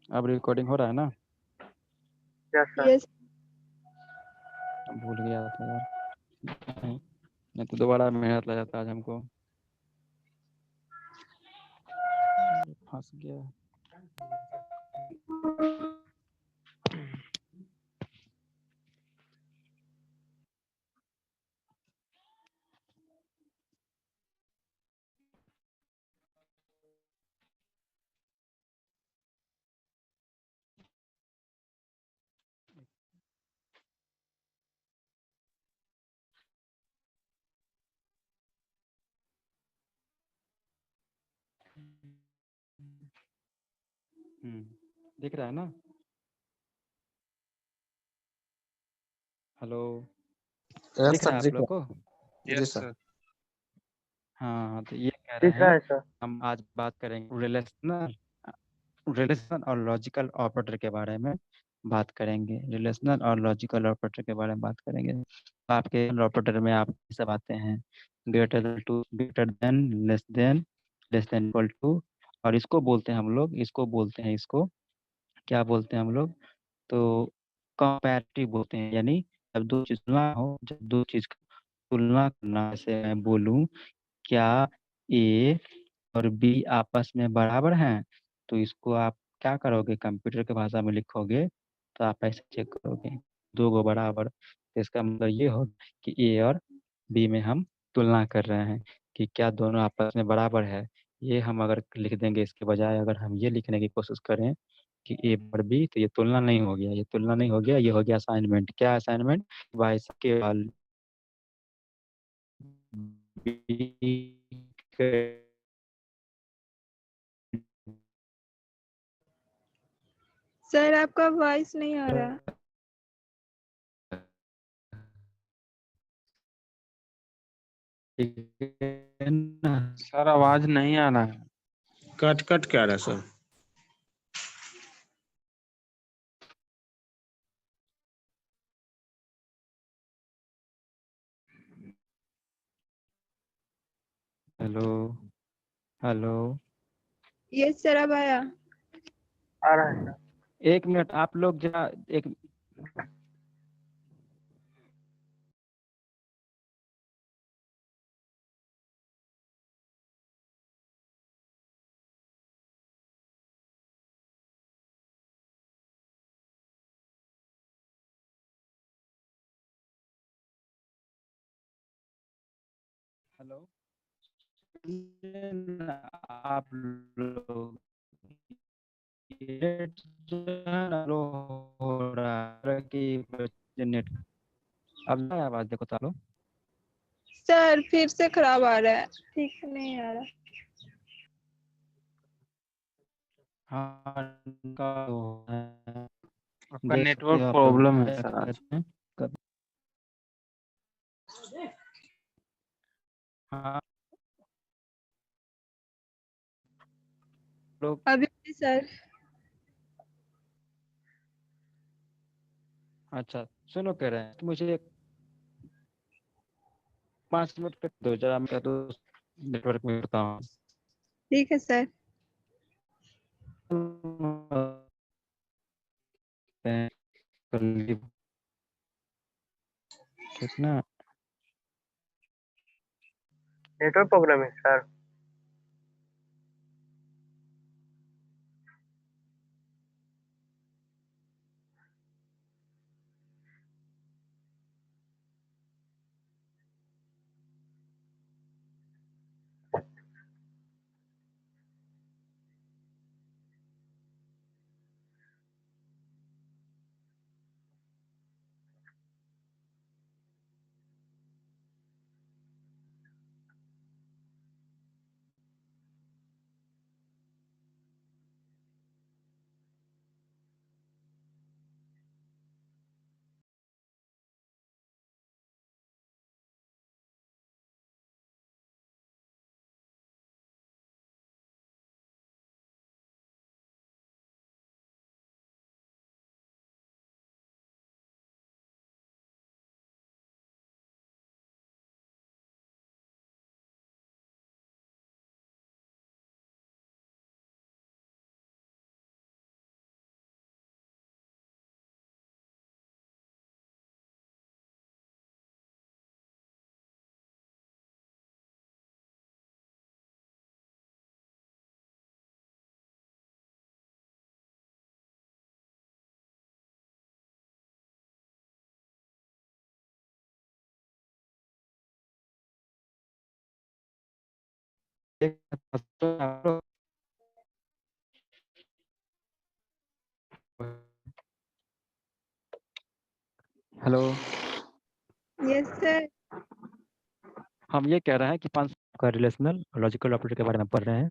अब रिकॉर्डिंग हो रहा है ना? Yes sir. यस। भूल गया था यार, नहीं तो दोबारा मेहनत लग जाता आज हमको। फंस गया। दिख रहा है ना? हेलो, यस दिख रहा सर, है आप दिख लोग रहा को? है। जी सर। हाँ, तो ये कह रहे दिख रहा हैं है सर। हम आज बात करेंगे रिलेशनल रिलेशन और लॉजिकल ऑपरेटर के बारे में बात करेंगे। रिलेशनल और लॉजिकल ऑपरेटर के बारे में बात करेंगे। आपके ऑपरेटर में आप सब आते हैं greater than to, greater than, less than equal to, और इसको बोलते हैं हम लोग, इसको क्या बोलते हैं हम लोग? तो कंपैरेटिव बोलते हैं। यानी जब दो चीज का तुलना करना, जैसे मैं बोलूं क्या ए और बी आपस में बराबर हैं, तो इसको आप क्या करोगे? कंप्यूटर की भाषा में लिखोगे तो आप ऐसे चेक करोगे दो गो बराबर, तो इसका मतलब ये हो कि ए और बी में हम तुलना कर रहे हैं कि क्या दोनों आपस में बराबर है। ये हम अगर लिख देंगे, इसके बजाय अगर हम ये लिखने की कोशिश करें कि ए और बी, तो ये तुलना नहीं हो गया, ये हो गया असाइनमेंट। क्या असाइनमेंट? वाई के सर आपका वॉइस नहीं आ रहा। सर आवाज नहीं आ रहा है, कट कट क्या रहा है sir? Hello, hello, yes sir, अब आया। आ रहा है सर। एक मिनट आप लोग जरा एक हेलो, आप लोग ये जो है ना, लो हो रहा है कि नेट, अब आया आवाज? देखो तो आप लोग। सर फिर से खराब आ रहा है, ठीक नहीं आ रहा। हाँ, का वो है, आपका देख सकते नेटवर्क हो आप लोग प्रॉब्लम है क्या सर आज। कहते हैं। हाँ लोग, अभी भी सर। अच्छा सुनो, कह रहे हैं तो मुझे 5 मिनट कर दो जरा, मैं तो नेटवर्क में होता हूँ। ठीक है सर। ठीक ना? नेटवर्क प्रॉब्लम है सर। Hello, yes sir. हम ये कह रहे हैं कि 5 का रिलेशनल और लॉजिकल ऑपरेटर के बारे में पढ़ रहे हैं।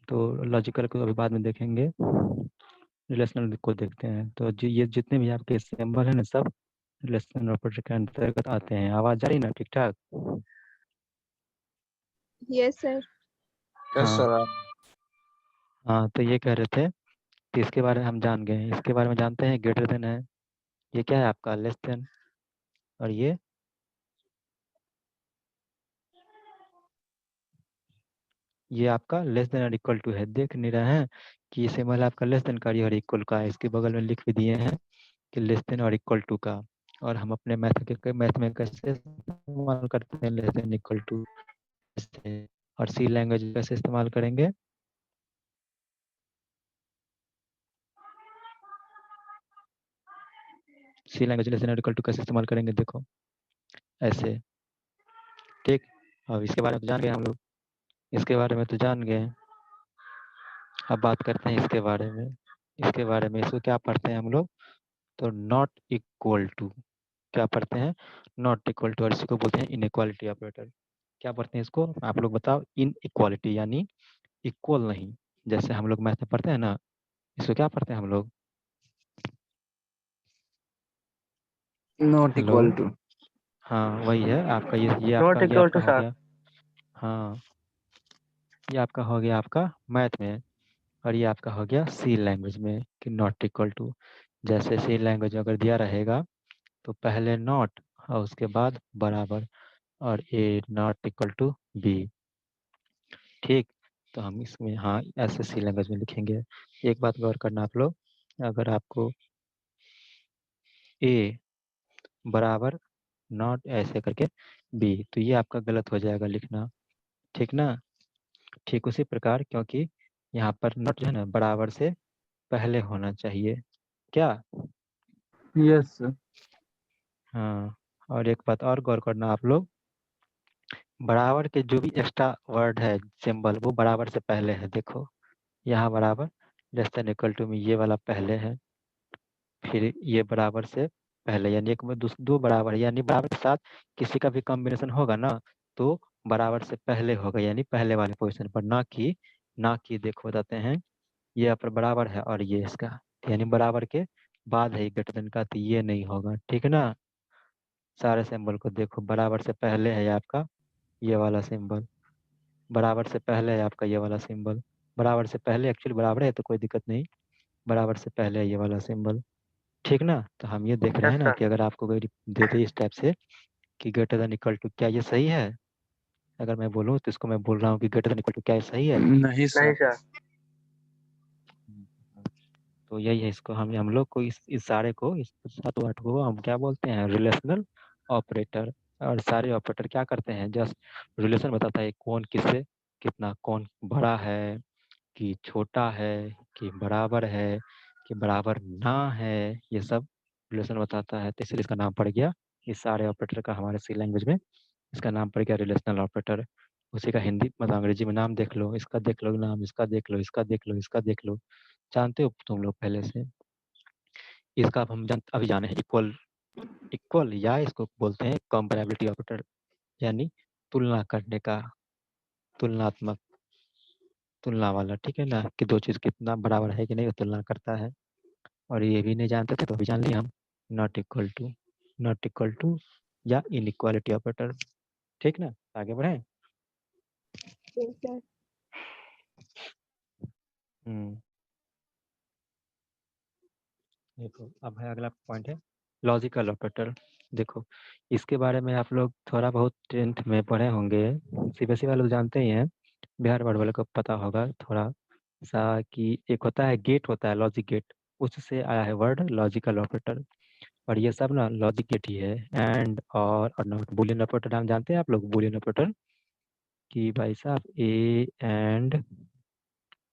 तो लॉजिकल को अभी बाद में देखेंगे, रिलेशनल को देखते हैं। तो जो ये जितने भी आपके सिंबल हैं ना, सब रिलेशनल ऑपरेटर के अंतर्गत आते हैं। आवाज जा रही ना ठीक ठाक? Yes sir. यस हाँ सर। हाँ, तो ये कह रहे थे कि इसके बारे में हम जान गए। इसके बारे में जानते हैं, ग्रेटर देन है, ये क्या है आपका, लेस देन, और ये आपका लेस देन और इक्वल टू है। देख नहीं रहे हैं कि ये सिंबल आपका लेस देन का और इक्वल का है। इसके बगल में लिख भी दिए हैं कि लेस देन और इक्वल टू का। और हम अपने मैथ में कैसे इस्तेमाल करते हैं लेस देन इक्वल टू से, और सी लैंग्वेज कैसे इस्तेमाल करेंगे? सी लैंग्वेज लेस देन और इक्वल टू कैसे इस्तेमाल करेंगे, देखो ऐसे। ठीक, अब इसके बारे में तो जान गए हम लोग, इसके बारे में तो जान गए। अब बात करते हैं इसके बारे में। इसके बारे में इसको क्या पढ़ते हैं हम लोग? तो नॉट इक्वल टू, क्या पढ़ते हैं? नॉट इक्वल टू, और इसी को बोलते हैं इनइक्वालिटी ऑपरेटर। क्या पढ़ते हैं इसको, आप लोग बताओ? इनइक्वालिटी यानी इक्वल नहीं। जैसे हम लोग मैथ में पढ़ते हैं ना, इसको क्या पढ़ते हैं हम लोग? Not hello, equal to. हाँ वही है आपका, ये नॉट इक्वल आपका टू हो सर। गया। हाँ, ये आपका हो गया आपका मैथ में, और ये आपका हो गया सी लैंग्वेज में कि नॉट इक्वल टू। जैसे सी लैंग्वेज अगर दिया रहेगा तो पहले नॉट और उसके बाद बराबर, और ए नॉट इक्वल टू बी। ठीक, तो हम इसमें हाँ ऐसे सी लैंग्वेज में लिखेंगे। एक बात गौर करना आप लोग, अगर आपको ए बराबर नॉट ऐसे करके बी, तो ये आपका गलत हो जाएगा लिखना, ठीक ना? ठीक उसी प्रकार, क्योंकि यहाँ पर नॉट जो है ना बराबर से पहले होना चाहिए, क्या? Yes sir. हाँ, और एक बात और गौर करना आप लोग, बराबर के जो भी एक्स्ट्रा वर्ड है सिंबल, वो बराबर से पहले है। देखो यहाँ बराबर लेस देन इक्वल टू में ये वाला पहले है, फिर ये बराबर से पहले, यानी एक में दो बराबर है, यानी बराबर के साथ किसी का भी कॉम्बिनेशन होगा ना तो बराबर से पहले होगा, यानी पहले वाले पोजीशन पर, ना कि देखो बताते हैं, ये यहाँ पर बराबर है और ये इसका, यानी बराबर के बाद है ग्रेटर देन का, तो ये नहीं होगा, ठीक है ना? सारे सिंबल को देखो, बराबर से पहले है आपका ये वाला सिंबल, बराबर से पहले है आपका ये वाला सिंबल, बराबर से पहले एक्चुअली बराबर है तो कोई दिक्कत नहीं, बराबर से पहले है ये वाला सिंबल, ठीक ना? तो हम ये देख रहे यस हैं ना सर। कि अगर आपको कोई दे दे इस टाइप से कि ग्रेटर देन इक्वल टू, क्या ये सही है? अगर मैं बोलूँ तो इसको मैं बोल रहा हूँ कि ग्रेटर देन इक्वल टू, क्या ये सही है? नहीं नहीं सर। सर। तो यही है, इसको हम लोग को इस सारे को, इस 7-8 को हम क्या बोलते हैं? Relational operator. और सारे ऑपरेटर क्या करते हैं? जस्ट रिलेशन बताता है कौन किससे कितना, कौन बड़ा है कि छोटा है, कि बराबर है कि बराबर ना है, ये सब रिलेशन बताता है। तो इसलिए इसका नाम पड़ गया, इस सारे ऑपरेटर का हमारे सी लैंग्वेज में इसका नाम पड़ गया रिलेशनल ऑपरेटर। उसी का हिंदी मतलब अंग्रेजी में नाम देख लो, इसका देख लो नाम, इसका देख लो, इसका देख लो, इसका देख लो, जानते हो तुम लोग पहले से। इसका अब हम अभी जाने हैं इक्वल। इक्वल या इसको बोलते हैं कंपैरेबिलिटी ऑपरेटर, यानी तुलना करने का, तुलनात्मक, तुलना वाला, ठीक है ना? कि दो चीज कितना बराबर है कि नहीं, वो तुलना करता है। और ये भी नहीं जानते थे तो अभी जान लिया हम, not equal to, not equal to या इनइक्वालिटी ऑपरेटर, ठीक ना? आगे बढ़े। Yes sir. हम्म, देखो अब है अगला पॉइंट है लॉजिकल ऑपरेटर। देखो इसके बारे में आप लोग थोड़ा बहुत 10th में पढ़े होंगे, सीबीएसई वाले लोग जानते ही हैं, बिहार बोर्ड वाले को पता होगा थोड़ा सा, कि एक होता है गेट, होता है लॉजिक गेट, उससे आया है वर्ड लॉजिकल ऑपरेटर। और ये सब ना लॉजिक गेट ही है, एंड और नॉट। बूलियन ऑपरेटर हम जानते हैं आप लोग, बूलियन ऑपरेटर कि भाई साहब A and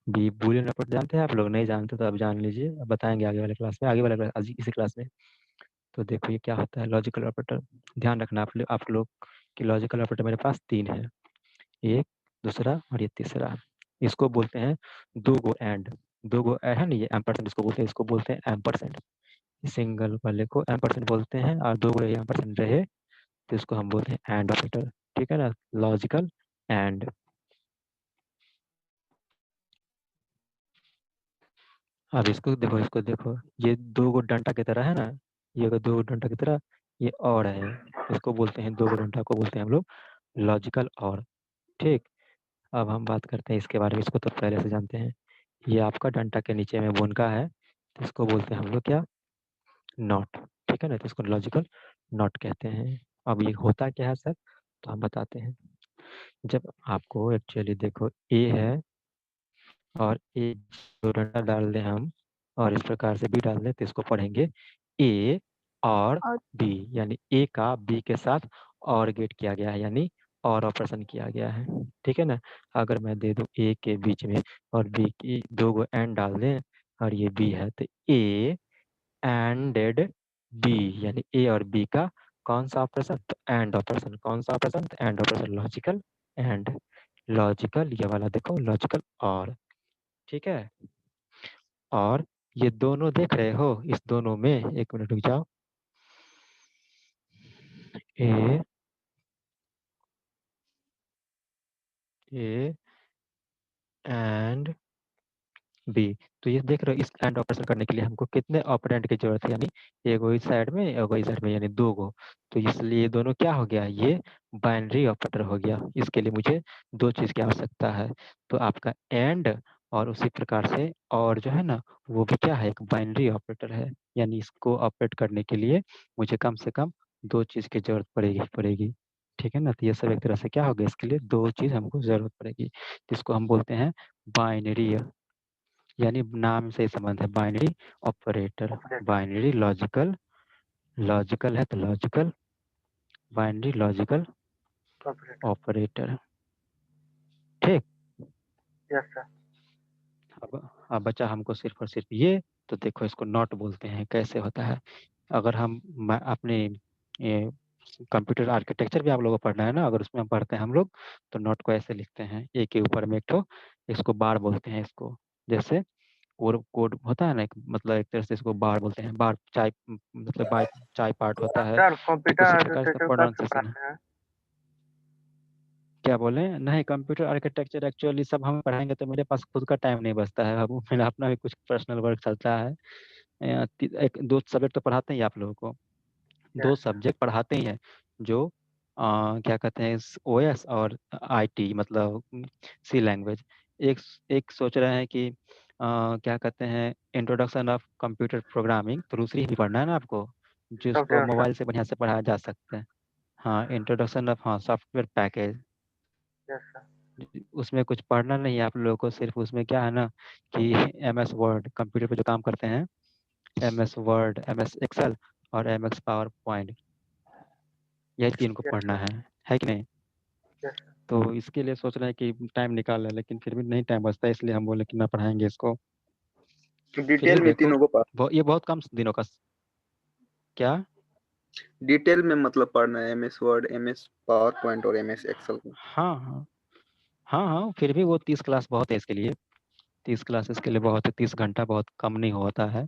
B, Boolean operator जानते हैं आप लोग? नहीं जानते तो अब जान लीजिए, अब बताएंगे आगे वाले क्लास में, आगे वाले आज इसी क्लास में। तो देखो ये क्या होता है लॉजिकल ऑपरेटर, ध्यान रखना आप लोग कि लॉजिकल ऑपरेटर मेरे पास 3 है। एक दूसरा और ये तीसरा। इसको बोलते हैं दो गो एंड। दो गो है ना, ये एम्परसेंड इसको बोलते हैं, इसको बोलते हैं एम्परसेंड। सिंगल वाले को एम्परसेंड बोलते हैं और दो गो एम्परसेंड रहे तो इसको हम बोलते हैं एंड ऑपरेटर। ठीक है ना, लॉजिकल एंड। अब इसको देखो, ये दो गो डंडा की तरह है ना, ये अगर दो गो डंडा की तरह, ये और है, इसको बोलते हैं, दो गो डंडा को बोलते हैं हम लोग लॉजिकल और। ठीक, अब हम बात करते हैं इसके बारे में, इसको तो पहले से जानते हैं। ये आपका डंडा के नीचे में बोनका है तो इसको बोलते हैं हम लोग क्या, नॉट। ठीक है ना, तो इसको लॉजिकल नॉट कहते हैं। अब ये होता क्या है सर, तो हम बताते हैं। जब आपको एक्चुअली देखो ए है और ए दो डंडा डाल दें हम और इस प्रकार से बी डाल दें तो इसको पढ़ेंगे ए और और बी, यानी ए का बी के साथ और गेट किया गया है, यानी और ऑपरेशन किया गया है। ठीक है ना, अगर मैं दे दूं ए के बीच में और बी की दो गो एंड डाल दें और ये बी है तो ए एंडेड बी, यानी ए और बी का कौन सा ऑपरेशन, तो एंड ऑपरेशन। कौन सा ऑपरेशन, तो and operation, logical and. Logical ये वाला देखो, लॉजिकल और। ठीक है, और ये दोनों देख रहे हो, इस दोनों में एक मिनट रुक जाओ, ए ए एंड बी। तो ये देख रहे हो, इस एंड ऑपरेशन करने के लिए हमको कितने ऑपरेंड की जरूरत है, यानी एगो इस साइड में एगो इस साइड में, यानी दो गो। तो इसलिए ये दोनों क्या हो गया, ये बाइनरी ऑपरेटर हो गया। इसके लिए मुझे दो चीज की आवश्यकता है, तो आपका एंड और उसी प्रकार से और जो है ना वो भी क्या है, एक बाइनरी ऑपरेटर है। यानी इसको ऑपरेट करने के लिए मुझे कम से कम दो चीज की जरूरत पड़ेगी। ठीक है ना, तो ये सब एक तरह से क्या होगा, इसके लिए दो चीज हमको जरूरत पड़ेगी, जिसको हम बोलते हैं बाइनरी, यानी नाम से ही संबंध है, binary operator. Operator. Binary logical, logical है तो logical, binary logical operator. Operator. ठीक, यस सर। अब बचा हमको सिर्फ और सिर्फ ये। तो देखो इसको नॉट बोलते हैं, कैसे होता है। अगर हम अपने ये कंप्यूटर आर्किटेक्चर भी आप लोगों को पढ़ना है ना, अगर उसमें हम पढ़ते हैं हम लोग, तो नॉट को ऐसे लिखते हैं, ए के ऊपर में एक ठो, इसको बार बोलते हैं इसको। जैसे कोड कोड होता है ना, मतलब एक तरह से इसको बार बोलते हैं, बार चाय मतलब बाय चाय पार्ट होता है, सर ठीक कंप्यूटर उसी प्रकार इसका एडमिनिस्ट्रेशन कब से प्रोनाउंसिएशन है। पढ़ाते हैं? क्या बोले, नहीं कंप्यूटर आर्किटेक्चर एक्चुअली सब हम पढ़ाएंगे तो मेरे पास खुद का टाइम नहीं बचता है, अब मेरा अपना भी कुछ पर्सनल वर्क चलता है। एक दो सब्जेक्ट तो पढ़ाते ही आप लोगों को, दो यस सब्जेक्ट पढ़ाते ही हैं, जो क्या कहते हैं, ओएस और आईटी, मतलब सी लैंग्वेज। एक एक सोच रहे हैं कि क्या कहते हैं, इंट्रोडक्शन ऑफ कंप्यूटर प्रोग्रामिंग, तो दूसरी भी पढ़ना है ना आपको, जिसको सॉफ्टवेयर सर। मोबाइल से बढ़िया से पढ़ाया जा सकता है। हाँ, इंट्रोडक्शन ऑफ, हाँ, सॉफ्टवेयर पैकेज। Yes sir. उसमें कुछ पढ़ना नहीं है आप लोगों को, सिर्फ उसमें क्या है ना कि एमएस वर्ड, कंप्यूटर पे जो काम करते हैं, एमएस वर्ड, एमएस एक्सेल और एमएस पावर पॉइंट, यही तीन को यस पढ़ना सर। है कि नहीं। Yes sir. तो इसके लिए सोच रहे हैं कि टाइम निकाल लें, लेकिन फिर भी नहीं टाइम बचता है, इसलिए हम बोले कि ना पढ़ाएंगे इसको। फिर भी डिटेल में देखो, तीनों को ये बहुत कम दिनों का, क्या, डिटेल में मतलब पढ़ना है, MS Word, MS power point और एमएस एक्सेल को। हाँ हाँ हाँ हाँ, फिर भी वो 30 क्लास बहुत है इसके लिए, 30 क्लासेस के लिए बहुत है, 30 घंटा बहुत कम नहीं होता है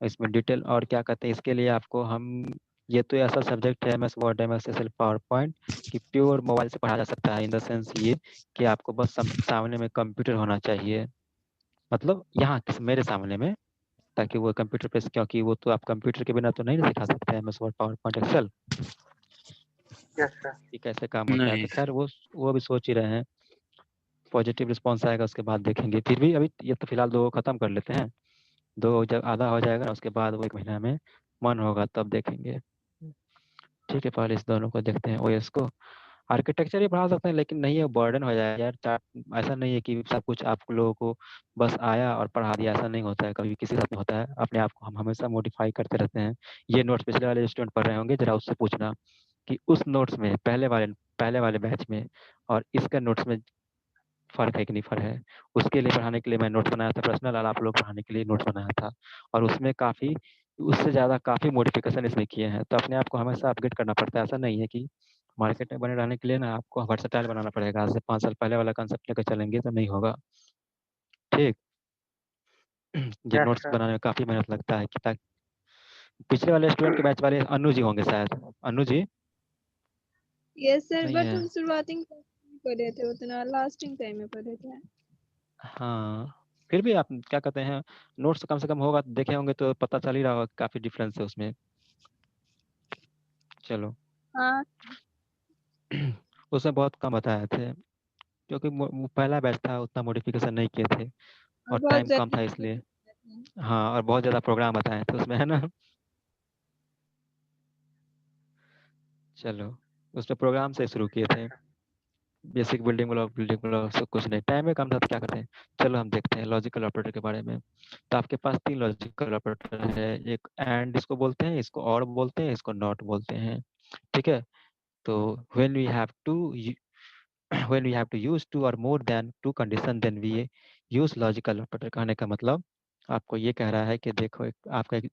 इसमें डिटेल। और क्या कहते हैं, इसके लिए आपको हम, ये तो ऐसा सब्जेक्ट है MS Word, MS Excel, PowerPoint, कि प्योर मोबाइल से पढ़ा जा सकता है, इन द सेंस ये कि आपको बस सामने में कंप्यूटर होना चाहिए, मतलब यहाँ मेरे सामने में, ताकि वो कंप्यूटर पे, क्योंकि वो तो आप कंप्यूटर के बिना तो नहीं सिखा सकते MS Word, PowerPoint, Excel yes sir. कि कैसे काम होता है। नहीं तो खैर वो भी सोच ही रहे हैं, पॉजिटिव रिस्पॉन्स आएगा उसके बाद देखेंगे। फिर भी अभी ये तो फिलहाल दो खत्म कर लेते हैं, दो जब आधा हो जाएगा ना उसके बाद वो 1 महीना में मन होगा तब देखेंगे। ठीक है, पहले इस दोनों को देखते हैं, ओएस को। आर्किटेक्चर ही पढ़ा सकते हैं, लेकिन नहीं है, बर्डन हो जाएगा यार, ऐसा नहीं है कि सब कुछ आप लोगों को बस आया और पढ़ा दिया, ऐसा नहीं होता है, कभी किसी के साथ नहीं होता है। अपने आप को हम हमेशा मॉडिफाई करते रहते हैं। ये नोट्स पिछले वाले स्टूडेंट पढ़ रहे होंगे, जरा उससे पूछना कि उस नोट्स में पहले वाले बैच में और इसका नोट्स में फ़र्क है कि नहीं फ़र्क है। उसके लिए पढ़ाने के लिए मैं नोट्स बनाया था पर्सनल, और आप लोग पढ़ाने के लिए नोट्स बनाया था, और उसमें काफ़ी, उससे ज़्यादा काफ़ी मॉडिफिकेशन इसमें किए हैं। तो अपने आप को हमेशा अपग्रेड करना पड़ता है, ऐसा नहीं है कि मार्केट में बने रहने के लिए ना आपको वर्सटाइल बनाना पड़ेगा। आज से 5 साल पहले वाला कंसेप्ट लेकर चलेंगे तो नहीं होगा। ठीक। ये यस नोट्स सर। बनाने में काफ़ी मेहनत लगता है कि पिछले वाले स्टूडेंट के बैच वाले अनु जी होंगे शायद। अनु जी यस सर, नहीं बट है? हम शुरुआती क्लास में पढ़े थे, उतना लास्टिंग टाइम में पढ़े थे। हाँ, फिर भी आप क्या कहते हैं, नोट्स कम से कम होगा तो देखे होंगे तो पता चल ही रहा होगा, काफ़ी डिफरेंस है उसमें। चलो हाँ उसमें बहुत कम बताए थे क्योंकि वो पहला बैच था, उतना मॉडिफिकेशन नहीं किए थे और बहुत टाइम कम ज्यादा था इसलिए। हाँ, और बहुत ज़्यादा प्रोग्राम बताए थे उसमें, है ना। चलो उसमें प्रोग्राम से शुरू किए थे, बेसिक बिल्डिंग ब्लॉक सब कुछ नहीं, टाइम में कम था तो क्या करते हैं। चलो हम देखते हैं लॉजिकल ऑपरेटर के बारे में। तो आपके पास 3 लॉजिकल ऑपरेटर है, एक एंड इसको बोलते हैं, इसको और बोलते हैं, इसको नॉट बोलते हैं। ठीक है। तो when we have to when we have to use 2 or more than 2 condition then we use logical operator। कहने का मतलब आपको ये कह रहा है कि देखो आपका एक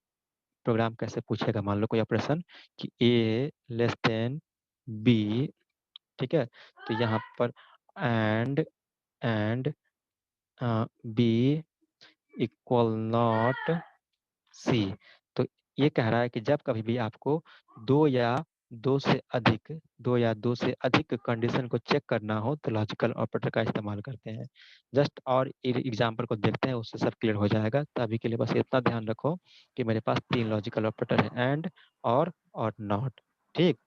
प्रोग्राम कैसे पूछेगा, मान लो कोई ऑपरेशन कि a लेस देन b। ठीक है। तो यहाँ पर and b equal not c। तो ये कह रहा है कि जब कभी भी आपको दो या दो से अधिक कंडीशन को चेक करना हो तो लॉजिकल ऑपरेटर का इस्तेमाल करते हैं। जस्ट और एग्जांपल को देखते हैं, उससे सब क्लियर हो जाएगा। तो अभी के लिए बस इतना ध्यान रखो कि मेरे पास 3 लॉजिकल ऑपरेटर है, एंड और नॉट। ठीक,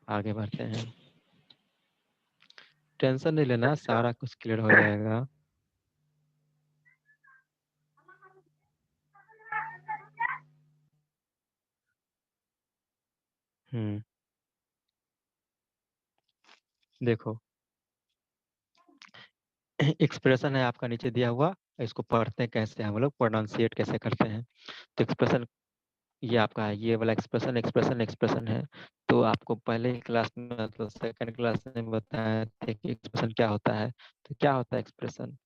आगे बढ़ते हैं। टेंशन नहीं लेना, अच्छा सारा कुछ क्लियर हो जाएगा। देखो एक्सप्रेशन है आपका नीचे दिया हुआ, इसको पढ़ते हैं कैसे, हम लोग प्रोनाउंसिएट कैसे करते हैं। तो एक्सप्रेशन ये आपका है, ये वाला एक्सप्रेशन है। तो आपको पहले ही क्लास में मतलब सेकंड क्लास में बताया थे कि एक्सप्रेशन क्या होता है। तो क्या होता है एक्सप्रेशन?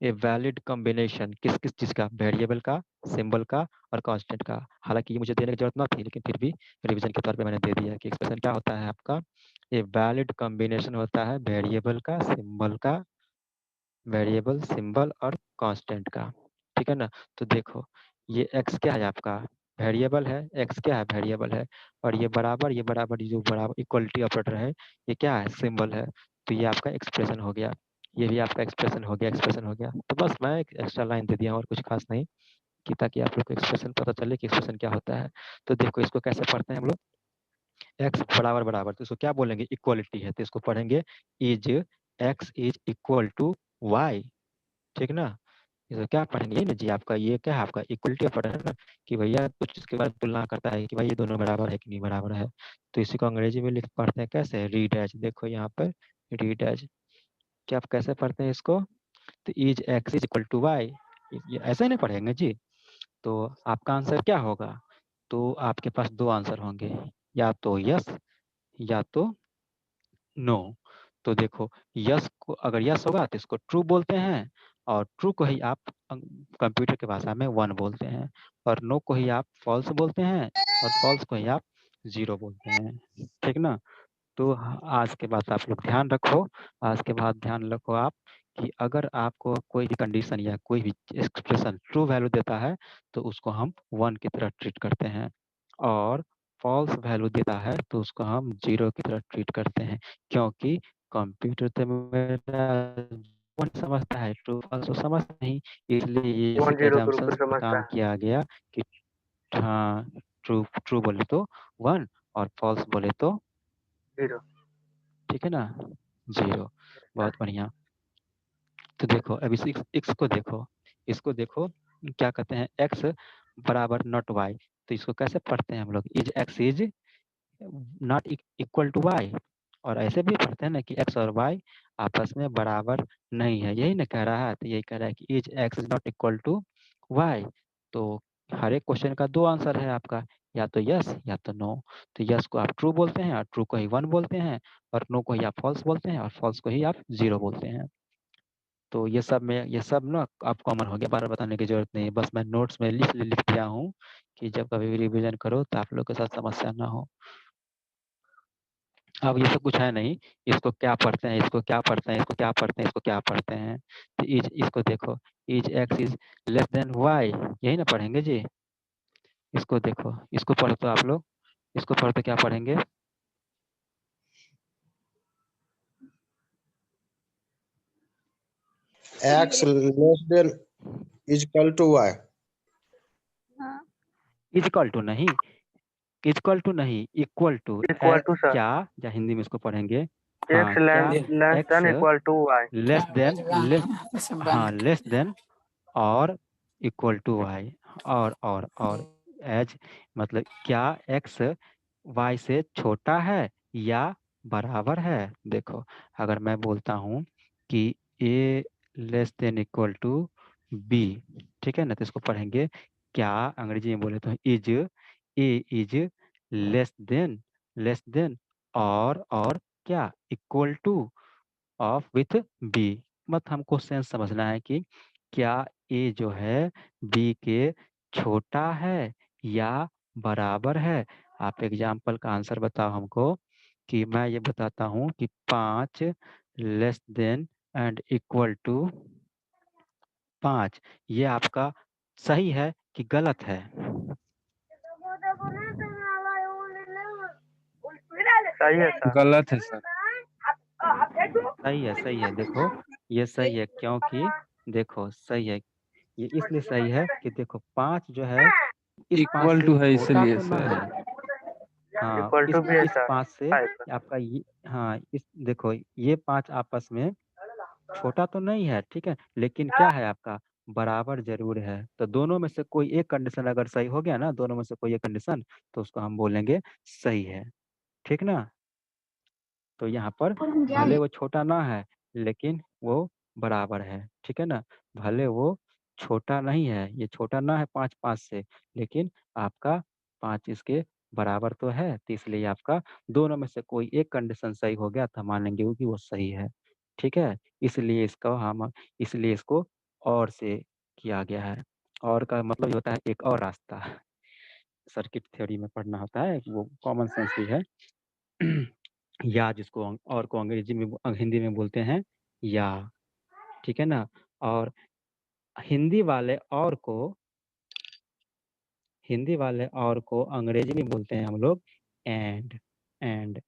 ए वैलिड कॉम्बिनेशन किस किस चीज़ का, वेरिएबल का, सिंबल का और कांस्टेंट का। हालांकि ये मुझे देने की जरूरत ना थी, लेकिन फिर भी रिवीजन के तौर पे मैंने दे दिया कि एक्सप्रेशन क्या होता है आपका। ए वैलिड कॉम्बिनेशन होता है वेरिएबल सिंबल और कांस्टेंट का। ठीक है ना। तो देखो ये x क्या है आपका, वेरिएबल है, x क्या है, वेरिएबल है, और ये बराबर जो बराबर इक्वलिटी ऑपरेटर है, ये क्या है, सिंबल है। तो ये आपका एक्सप्रेशन हो गया, ये भी आपका एक्सप्रेशन हो गया। तो बस मैं एक एक्स्ट्रा लाइन दे दिया और कुछ खास नहीं, कि ताकि आप लोग को एक्सप्रेशन पता चले कि एक्सप्रेशन क्या होता है। तो देखो इसको कैसे पढ़ते हैं हम लोग, x बराबर, तो इसको क्या बोलेंगे, इक्वलिटी है, तो इसको पढ़ेंगे is x is equal to y। ठीक ना। ये क्या पढ़ेंगे, ये ना जी आपका, ये क्या है आपका इक्वलिटी ऑपरेटर है ना, कि भैया कुछ इसके बाद तुलना करता है कि भाई ये दोनों बराबर है कि नहीं बराबर है। तो इसी को अंग्रेजी में लिख पढ़ते हैं कैसे, रीड एज। देखो यहाँ पर रीड एज, क्या आप कैसे पढ़ते हैं इसको, तो is X is equal to Y, ये ऐसे नहीं पढ़ेंगे जी। तो आपका आंसर क्या होगा, तो आपके पास 2 आंसर होंगे, या तो यस या तो नो। तो देखो यस को, अगर यस होगा तो इसको ट्रू बोलते हैं, और ट्रू को ही आप कंप्यूटर की भाषा में 1 बोलते हैं, और नो को ही आप फॉल्स बोलते हैं, और फॉल्स को ही आप 0 बोलते हैं। ठीक ना। तो आज के बाद आप लोग ध्यान रखो, आज के बाद ध्यान रखो आप, कि अगर आपको कोई भी कंडीशन या कोई भी एक्सप्रेशन ट्रू वैल्यू देता है तो उसको हम 1 की तरह ट्रीट करते हैं, और फॉल्स वैल्यू देता है तो उसको हम 0 की तरह ट्रीट करते हैं। क्योंकि कंप्यूटर तो मेरा वन समझता है, ट्रू फॉल्स तो समझता नहीं, इसलिए ये 1 बेसिक 0 के रूप assumptions में पर समझता काम है। किया गया कि हाँ, ट्रू ट्रू बोले तो 1 और फॉल्स बोले तो 0। ठीक है ना 0। बहुत बढ़िया। तो देखो अब इस x को देखो, इसको देखो, क्या कहते हैं, x बराबर नॉट y। तो इसको कैसे पढ़ते हैं हम लोग, is x is not equal to y। और ऐसे भी पढ़ते हैं ना कि x और y आपस में बराबर नहीं है, यही ना कह रहा है। तो यही कह रहा है कि is x is not equal to y। तो हर एक क्वेश्चन का 2 आंसर है आपका, या तो यस या तो नो। तो यस को आप ट्रू बोलते हैं, और ट्रू को ही 1 बोलते हैं, और नो को ही आप फॉल्स बोलते हैं, और फॉल्स को ही आप 0 बोलते हैं। तो ये सब ना आप कॉमन हो गया, बार बताने की जरूरत नहीं है, बस मैं नोट्स में लिख दिया हूँ कि जब कभी भी रिवीजन करो तो आप लोग के साथ समस्या ना हो। अब ये सब कुछ है नहीं, इसको क्या पढ़ते हैं, इसको क्या पढ़ते हैं, इसको क्या पढ़ते हैं, इसको क्या पढ़ते हैं। तो इज, इसको देखो, is X is less than Y, यही ना पढ़ेंगे जी। इसको देखो, इसको पढ़ो तो आप लोग, इसको पढ़ो तो क्या पढ़ेंगे, x less than is equal to y. हाँ इक्वल टू नहीं, इक्वल टू नहीं, equal to, equal to sir क्या, या हिंदी में इसको पढ़ेंगे, एक्स हाँ क्या less than X equal to Y less than, हाँ लेस देन और इक्वल टू वाई, और एज मतलब क्या एक्स वाई से छोटा है या बराबर है। देखो अगर मैं बोलता हूँ कि a less than equal to b, ठीक है ना, तो इसको पढ़ेंगे क्या, अंग्रेजी में बोले तो is, A is less than और क्या equal to of with B. मत हमको सेंस समझना है कि क्या ए जो है बी के छोटा है या बराबर है। आप एग्जाम्पल का आंसर बताओ हमको, कि मैं ये बताता हूँ कि 5 less than and equal to 5, ये आपका सही है कि गलत है। सही है सर गलत है सर। सही है, देखो ये सही है, क्योंकि देखो सही है, ये इसलिए सही है कि देखो 5 जो है इस 5 इक्वल से टू है छोटा इसलिए तो ना सर। है। हाँ इक्वल टू भी है इस सर 5 से 5 आपका ये, हाँ इस देखो ये 5 आपस में छोटा तो नहीं है, ठीक है, लेकिन क्या है आपका बराबर जरूर है। तो दोनों में से कोई एक कंडीशन अगर सही हो गया ना, दोनों में से कोई एक कंडीशन, तो उसको हम बोलेंगे सही है, ठीक ना। तो यहाँ पर भले वो छोटा ना है लेकिन वो बराबर है, ठीक है ना। भले वो छोटा नहीं है, ये छोटा ना है 5 से, लेकिन आपका 5 इसके बराबर तो है, तो इसलिए आपका दोनों में से कोई एक कंडीशन सही हो गया तो मान लेंगे कि वो सही है, ठीक है। इसलिए इसको हम, इसलिए इसको और से किया गया है। और का मतलब ये होता है एक और रास्ता, सर्किट थ्योरी में पढ़ना होता है, वो कॉमन सेंस भी है। या जिसको और को अंग्रेजी में हिंदी में बोलते हैं या, ठीक है ना। और हिंदी वाले और को, हिंदी वाले और को अंग्रेजी में बोलते हैं हम लोग एंड।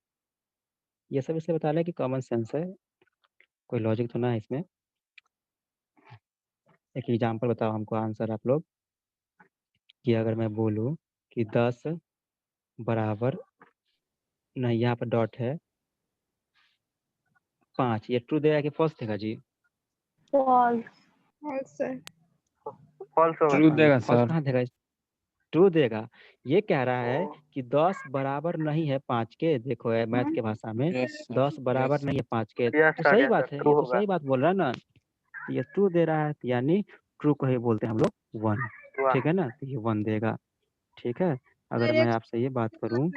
ये सब इसलिए बता रहे कि कॉमन सेंस है, कोई लॉजिक तो ना है इसमें। एक एग्जांपल बताओ हमको आंसर आप लोग, कि अगर मैं बोलूं कि 10 बराबर, नहीं यहाँ पर डॉट है 5, ये ट्रू देगा कि फॉल्स देगा जी। False sir. फॉल्स होगा ट्रू सर देगा फॉल्स सर। कहाँ देगा, ट्रू देगा। ये कह रहा है कि 10 बराबर नहीं है 5 के, देखो है मैथ के भाषा में, यस सर। 10 बराबर यस नहीं है 5 के, यस तो सर सही यस बात सर है, ट्रू ये तो होगा सही बात बोल रहा है ना। तो ये ट्रू दे रहा है, तो यानी ट्रू को ही बोलते हैं हम लोग 1, वाह ठीक है ना, तो ये 1 देगा, ठीक है। अगर मैं डायरेक्ट आपसे ये बात करूं,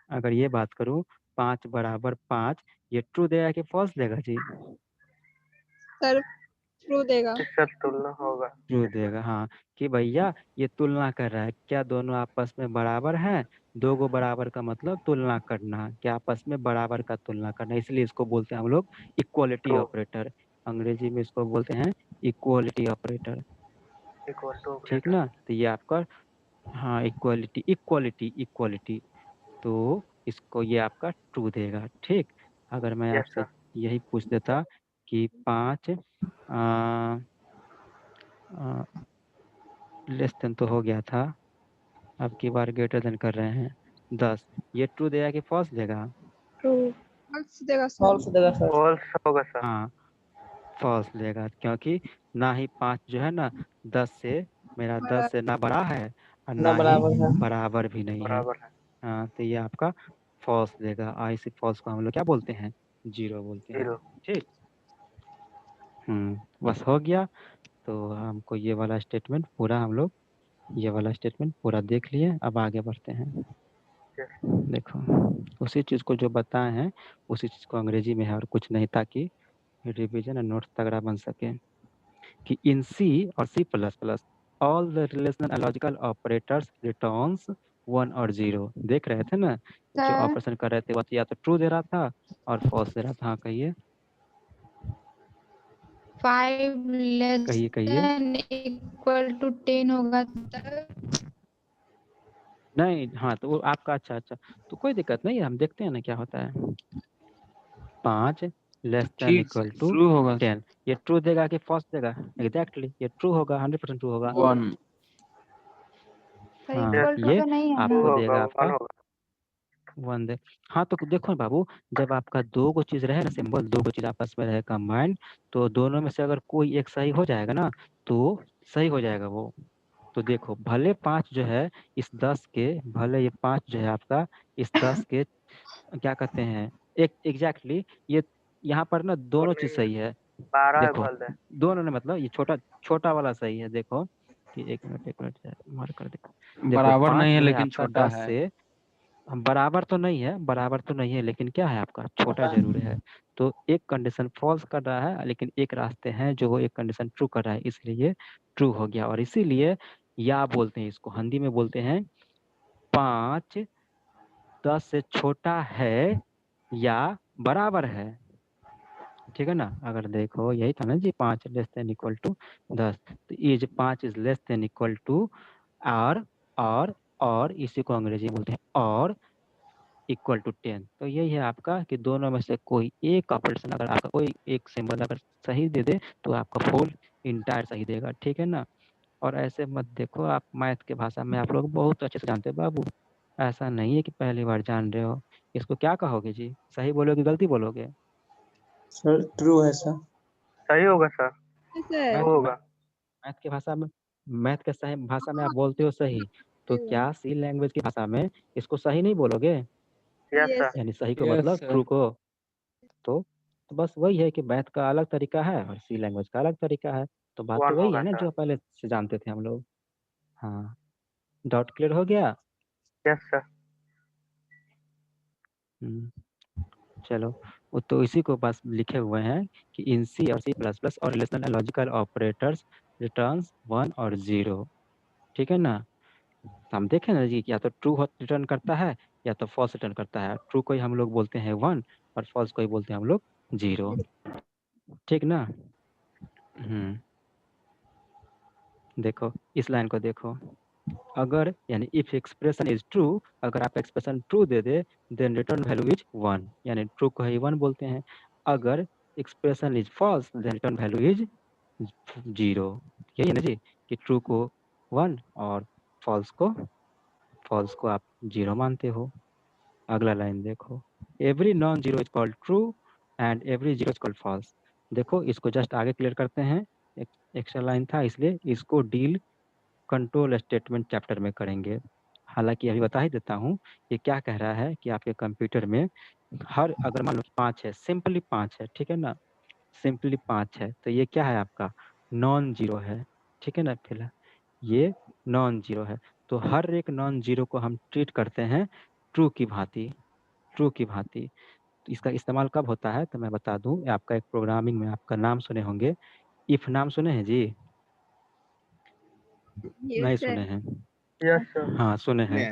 अगर ये बात करूं 5 बराबर 5, ये ट्रू देगा कि फॉल्स देगा जी। सर ट्रू देगा। इससे तुलना होगा ट्रू देगा, हाँ, कि भैया ये तुलना कर रहा है, क्या दोनों आपस में बराबर हैं। दो गो बराबर का मतलब तुलना करना, क्या आपस में बराबर का तुलना करना, इसलिए इसको बोलते हैं हम लोग इक्वलिटी ट्रू ऑपरेटर। अंग्रेजी में इसको बोलते हैं इक्वलिटी ऑपरेटर, इक्वल टू ठीक ऑपरेटर ना। तो ये आपका, हाँ इक्वलिटी इक्वलिटी इक्वलिटी, तो इसको ये आपका ट्रू देगा, ठीक। अगर मैं यस आपसे सर यही पूछ देता कि 5 लेस देन तो हो गया था, अब की बार ग्रेटर देन कर रहे हैं 10, ये ट्रू देगा कि फॉल्स देगा। ट्रू। फॉल्स देगा सर। फॉल्स होगा सर हाँ फॉल्स देगा, क्योंकि ना ही 5 जो है ना 10 से, मेरा 10 से ना बड़ा है और ना ही बराबर भी नहीं है। बराबर है हाँ तो ये आपका फॉल्स देगा, और इसी फॉल्स को हम लोग क्या बोलते हैं, जीरो बोलते हैं, जीरो ठीक। बस हो गया। तो हमको ये वाला स्टेटमेंट पूरा, हम लोग ये वाला स्टेटमेंट पूरा देख लिए, अब आगे बढ़ते हैं। यस देखो उसी चीज़ को जो बताए हैं उसी चीज़ को अंग्रेजी में है और कुछ नहीं, ताकि रिवीजन और नोट्स तगड़ा बन सके। कि इन सी और C++, all the relational and logical operators returns 1 और 0 देख रहे थे ना, जो सर ऑपरेशन कर रहे थे वो या तो ट्रू दे रहा था और फॉल्स दे रहा था। हाँ कहिए 5 लेस कहिए कहिए। देन इक्वल टू 10 होगा तब। नहीं हाँ तो वो आपका अच्छा तो कोई दिक्कत नहीं है, हम देखते हैं ना क्या होता है। 5 लेस देन ठीक इक्वल टू ट्रू होगा 10, ये ट्रू देगा कि फॉल्स देगा? एग्जैक्टली ये ट्रू होगा, 100% ट्रू होगा। 1 सर हाँ इक्वल टू ये तो नहीं है ना। आपको होगा देगा 1 आपका होगा। 1 दे। हाँ तो देखो बाबू, जब आपका दो गो चीज रहे ना सिंबल, दो गो चीज आपस में रहे कंबाइंड, तो दोनों में से अगर कोई एक सही हो जाएगा ना तो सही हो जाएगा वो। तो देखो भले 5 जो है इस 10 के, भले ये 5 जो है आपका इस 10 के क्या कहते हैं एक एग्जैक्टली ये यहाँ पर ना दोनों चीज सही है। 12 देखो बोल दे। दोनों ने मतलब ये छोटा छोटा वाला सही है। देखो कि एक मिनट मार कर देखो। देखो बराबर 5 नहीं है जो है लेकिन आपका छोटा 10 है। से बराबर तो नहीं है, बराबर तो नहीं है, लेकिन क्या है आपका छोटा जरूर है। तो एक कंडीशन फॉल्स कर रहा है, लेकिन एक रास्ते हैं जो वो एक कंडीशन ट्रू कर रहा है, इसलिए ये ट्रू हो गया। और इसीलिए या बोलते हैं इसको, हिंदी में बोलते हैं 5 10 से छोटा है या बराबर है। ठीक है ना, अगर देखो यही था ना जी, 5 लेस देन इक्वल टू 10, तो ये जो 5 is less than equal to और और इसी को अंग्रेजी में बोलते हैं और इक्वल टू 10। तो यही है आपका कि दोनों में से कोई एक ऑपरेशन अगर आपका कोई एक सिंबल अगर सही दे दे तो आपका फुल इंटायर सही देगा। ठीक है ना। और ऐसे मत देखो, आप मैथ के भाषा में आप लोग बहुत अच्छे से जानते हो बाबू, ऐसा नहीं है कि पहली बार जान रहे हो। इसको क्या कहोगे जी, सही बोलोगे गलती बोलोगे? सर ट्रू है सर। सही होगा सर। सर मैथ होगा। मैथ के भाषा में, मैथ के सही भाषा में आप बोलते हो सही, तो क्या सी लैंग्वेज की भाषा में इसको सही नहीं बोलोगे? Yes sir. यानी सही को यस मतलब सर। ट्रू को। तो बस वही है कि मैथ का अलग तरीका है और सी लैंग्वेज का अलग तरीका है। तो बात 1 तो वही होगा है ना सर। जो पहले से जानते थे हम लोग। हाँ डाउट क्लियर हो गया। Yes sir. हम्म, चलो वो तो इसी को बस लिखे हुए हैं कि इन सी और सी प्लस प्लस और रिलेशनल लॉजिकल ऑपरेटर्स रिटर्न्स 1 और 0। ठीक है ना। तो हम देखें ना जी कि या तो ट्रू रिटर्न करता है या तो फॉल्स रिटर्न करता है। ट्रू को ही हम लोग बोलते हैं 1 और फॉल्स को ही बोलते हैं हम लोग 0। ठीक ना। देखो इस लाइन को देखो, अगर यानी इफ एक्सप्रेशन इज ट्रू, अगर आप एक्सप्रेशन ट्रू दे दे देन रिटर्न वैल्यू इज 1, यानी ट्रू को ही 1 बोलते हैं। अगर expression is false then return value is 0। यही है ना जी कि ट्रू को 1 और फॉल्स को आप 0 मानते हो। अगला लाइन देखो, every non zero is called true and every zero is called false. देखो इसको जस्ट आगे क्लियर करते हैं, एक एक्स्ट्रा लाइन था इसलिए इसको डील कंट्रोल स्टेटमेंट चैप्टर में करेंगे। हालांकि अभी बता ही देता हूँ ये क्या कह रहा है कि आपके कंप्यूटर में हर अगर मान लो 5 है, सिंपली 5 है, ठीक है ना, सिंपली 5 है, तो ये क्या है आपका नॉन जीरो है। ठीक है ना, फिलहाल ये नॉन जीरो है, तो हर एक नॉन जीरो को हम ट्रीट करते हैं ट्रू की भांति, ट्रू की भांति। तो इसका इस्तेमाल कब होता है तो मैं बता दूं, आपका एक प्रोग्रामिंग में आपका नाम सुने होंगे, इफ नाम सुने हैं जी? नहीं यस सुने सर। हैं? Yes sir. हाँ सुने हैं। नहीं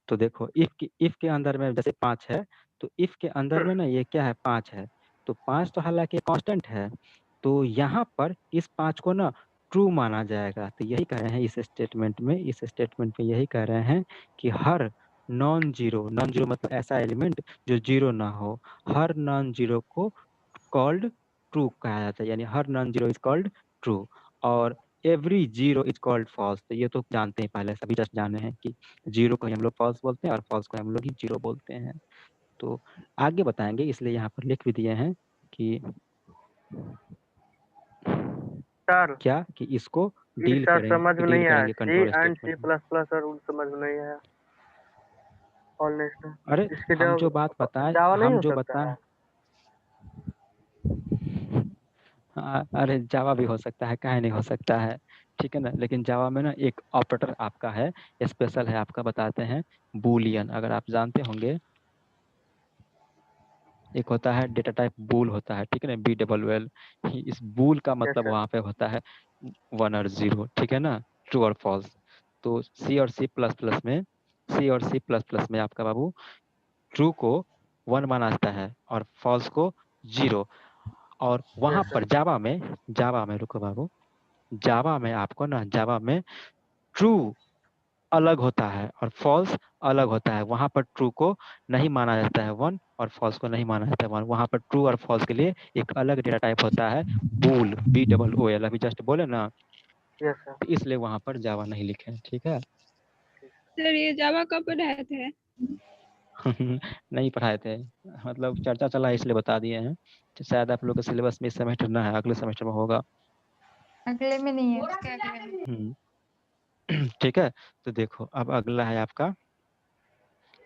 तो देखो इफ के अंदर में जैसे 5 है, तो इफ के अंदर में ना ये क्या है 5 है, तो 5 तो हालांकि कांस्टेंट है, तो यहाँ पर इस 5 को ना ट्रू माना जाएगा। तो यही कह रहे हैं इस स्टेटमेंट में, इस स्टेटमेंट में यही कह रहे हैं कि हर नॉन जीरो, नॉन जीरो मतलब ऐसा एलिमेंट जो जीरो ना हो, हर नॉन जीरो को कॉल्ड ट्रू कहा जाता है, यानी हर non zero is called true और every zero is called false. तो ये तो जानते हैं, पहले सभी जस्ट जाने हैं कि जीरो को हम लोग फॉल्स बोलते हैं और फॉल्स को हम लोग ही जीरो बोलते हैं। तो आगे बताएंगे, इसलिए यहाँ पर लिख भी दिए हैं कि सर क्या कि इसको ये डील सर समझ करेंगे, में डील नहीं आया। करेंगे C control and C statement में। प्लस प्लस सर रूल समझ में नहीं आया। ऑल नेक्स्ट अरे इसके हम जो बात जवाब बताए, जावा नहीं हम हो जो सकता बताए, है। हाँ, अरे जावा भी हो सकता है, काहे नहीं हो सकता है। ठीक है ना, लेकिन जावा में ना एक ऑपरेटर आपका है, स्पेशल है आपका, बताते हैं बूलियन, अगर आप जानते होंगे। एक होता है डेटा टाइप बूल होता है, ठीक है ना, BWL। इस बूल का यस मतलब सर। वहाँ पे होता है 1 और 0, ठीक है ना, ट्रू और फॉल्स। तो सी और C++ में सी और सी प्लस प्लस में आपका बाबू ट्रू को 1 माना जाता है और फॉल्स को 0। और वहां Yes, sir. पर जावा में रुको बाबू, जावा में आपको ना जावा में ट्रू अलग होता है और फॉल्स अलग होता है। वहां पर ट्रू को नहीं माना जाता है 1 और फॉल्स को नहीं माना जाता है 1। वहां पर ट्रू और फॉल्स के लिए एक अलग डेटा टाइप होता है, बूल, BOOL। अभी जस्ट बोले ना, Yes, sir. तो इसलिए वहां पर जावा नहीं लिखे हैं, ठीक है। सर ये जावा कब पढ़ाए थे? नहीं पढ़ाए थे, मतलब चर्चा चला है इसलिए बता दिए हैं। तो शायद आप लोग के सिलेबस में इस सेमेस्टर ना है, अगले सेमेस्टर में होगा। अगले में नहीं है, उसके अगले में। ठीक है। तो देखो अब अगला है आपका,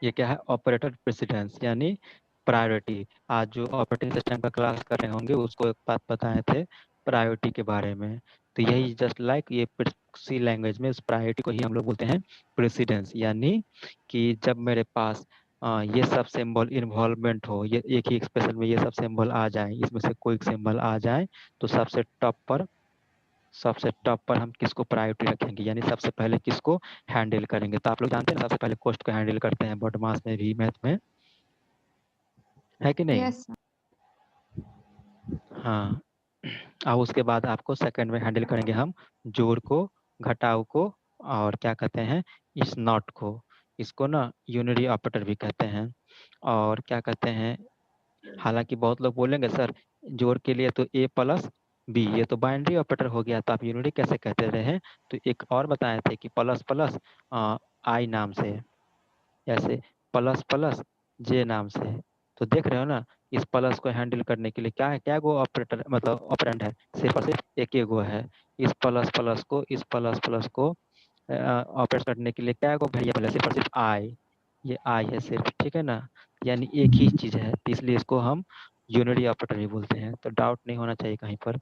ये क्या है, ऑपरेटर प्रेसिडेंस यानी प्रायोरिटी। आज जो ऑपरेटिंग सिस्टम का क्लास कर रहे होंगे उसको एक बात बताए थे प्रायोरिटी के बारे में। तो यही जस्ट लाइक ये सी लैंग्वेज में उस प्रायोरिटी को ही हम लोग बोलते हैं प्रेसिडेंस। यानी कि जब मेरे पास ये सब सिंबल इन्वॉल्वमेंट हो, ये एक ही एक्सप्रेशन में ये सब सिंबल आ जाए, इसमें से कोई सिंबल आ जाए, तो सबसे टॉप पर हम किसको प्रायोरिटी रखेंगे, यानी सबसे पहले किसको हैंडल करेंगे। तो आप लोग जानते हैं सबसे पहले कॉस्ट को हैंडल करते हैं, बॉडमास में भी, मैथ में, है कि नहीं? यस हाँ। अब उसके बाद आपको सेकंड में हैंडल करेंगे हम जोड़ को, घटाव को, और क्या कहते हैं इस नॉट को। इसको ना यूनिटी ऑपरेटर भी कहते हैं। और क्या कहते हैं, हालांकि बहुत लोग बोलेंगे सर जोड़ के लिए तो A प्लस B, ये तो बाइनरी ऑपरेटर हो गया, तो आप यूनिटी कैसे कहते रहे? तो एक और बताए थे कि प्लस प्लस I नाम से, ऐसे प्लस प्लस J नाम से। तो देख रहे हो ना, इस प्लस को हैंडल करने के लिए क्या है, क्या गो ऑपरेटर मतलब ऑपरेंड है, सिर्फ और सिर्फ एक ही गो है। इस प्लस प्लस को ऑपरेट करने के लिए क्या गो वेरिएबल है, सिर्फ और सिर्फ I, ये I है सिर्फ, ठीक है ना। यानी एक ही चीज है, तो इसलिए इसको हम यूनिटी ऑपरेटर भी बोलते हैं। तो डाउट नहीं होना चाहिए कहीं पर।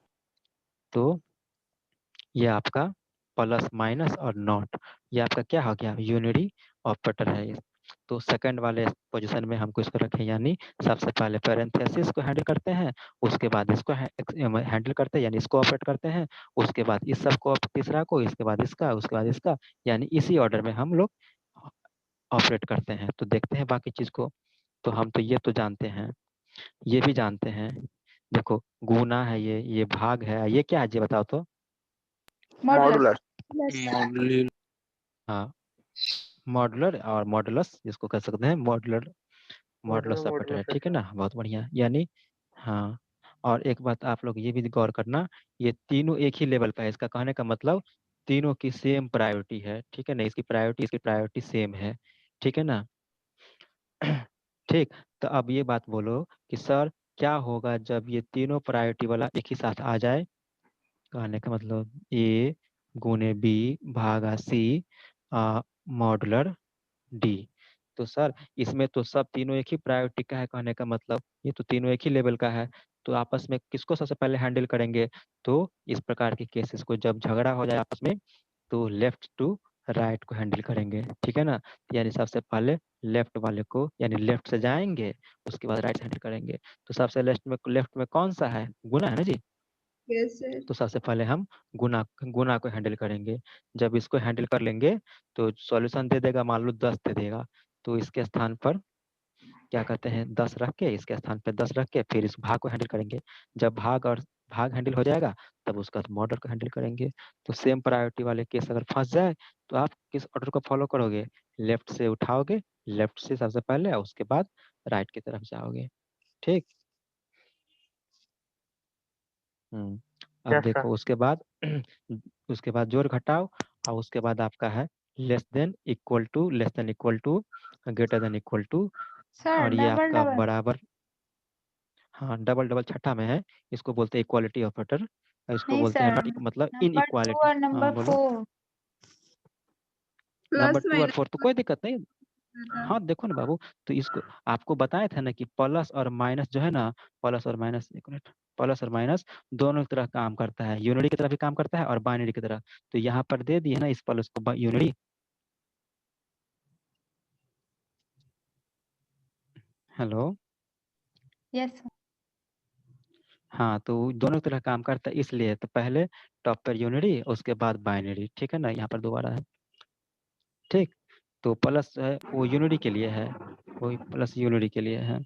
तो ये आपका प्लस माइनस और नॉट, ये आपका क्या हो गया, यूनिटी ऑपरेटर है ये। तो सेकंड वाले पोजीशन में हमको इसको रखें, यानी सबसे पहले पैरेंथेसिस को हैंडल करते हैं, उसके बाद इसको हैंडल करते हैं, यानी इसको ऑपरेट करते हैं, उसके बाद इस सब को, तीसरा को, इसके बाद इसका, उसके बाद इसका, यानी इसी ऑर्डर में हम लोग ऑपरेट करते हैं। तो देखते हैं बाकी चीज को। तो हम तो ये तो जानते हैं, ये भी जानते हैं। देखो गुना है, ये भाग है, ये क्या है जी बताओ तो? मॉडुलर। मॉडल हाँ, मॉडुलर और मॉडुलस जिसको कह सकते हैं, modular Modular, modulus operator modular, है, ठीक है sir. ना, बहुत बढ़िया। यानी हाँ, और एक बात आप लोग ये भी गौर करना, ये तीनों एक ही लेवल का है, इसका कहने का मतलब तीनों की सेम प्रायोरिटी है, ठीक है ना, इसकी प्रायोरिटी सेम है, ठीक है ना। ठीक। तो अब ये बात बोलो कि सर क्या होगा जब ये तीनों प्रायोरिटी वाला एक ही साथ आ जाए? कहने का मतलब A गुने B भागा C मॉडुलर D। तो सर इसमें तो सब तीनों एक ही प्रायोरिटी का है, कहने का मतलब ये तो तीनों एक ही लेवल का है। तो आपस में किसको सबसे पहले हैंडल करेंगे? तो इस प्रकार के केसेस को जब झगड़ा हो जाए आपस में, तो लेफ्ट टू राइट को हैंडल करेंगे, ठीक है ना। यानी सबसे पहले लेफ्ट वाले को, यानी लेफ्ट से जाएंगे, उसके बाद राइट से हैंडल करेंगे। तो सबसे लेफ्ट में कौन सा है, गुना है ना जी। Yes sir. तो सबसे पहले हम गुना को हैंडल करेंगे। जब इसको हैंडल कर लेंगे तो सॉल्यूशन दे देगा, मान लो 10 दे देगा, तो इसके स्थान पर क्या कहते हैं 10 रख के, इसके स्थान पर 10 रख के फिर इस भाग को हैंडल करेंगे। जब भाग हैंडल हो जाएगा तब उसका मॉडल को हैंडल करेंगे। तो सेम प्रायोरिटी वाले केस अगर फंस जाए तो आप किस ऑर्डर को फॉलो करोगे? लेफ्ट से उठाओगे, लेफ्ट से सबसे पहले, और उसके बाद राइट की तरफ जाओगे, ठीक। अब Yes, sir. देखो उसके बाद जोड़ घटाओ, और उसके बाद आपका है less than equal to, greater than equal to, sir, और ये डबल आपका डबल। बराबर। हाँ, डबल डबल छठा में है, इसको बोलते हैं इक्वालिटी ऑपरेटर, और इसको नहीं बोलते हैं सर, नॉट मतलब नंबर 2 इनइक्वालिटी। और हाँ नंबर बोलो। 4। नंबर प्लस 2 और माइनस 4 तो कोई दिक्कत नहीं। हाँ देखो ना बाबू, तो इसको आपको बताया था ना कि प्लस और माइनस जो है ना, प्लस और माइनस, एक मिनट, प्लस और माइनस दोनों की तरह काम करता है, यूनिटी की तरह भी काम करता है और बाइनरी की तरह। तो यहाँ पर दे दिए ना इस प्लस को यूनिटी। हेलो। Yes sir. हाँ, तो दोनों की तरह काम करता है, इसलिए तो पहले टॉप पर यूनिटी, उसके बाद बाइनरी, ठीक है ना, यहाँ पर दोबारा है, ठीक। तो प्लस है वो यूनिटी के लिए है, वो प्लस यूनिटी के लिए है।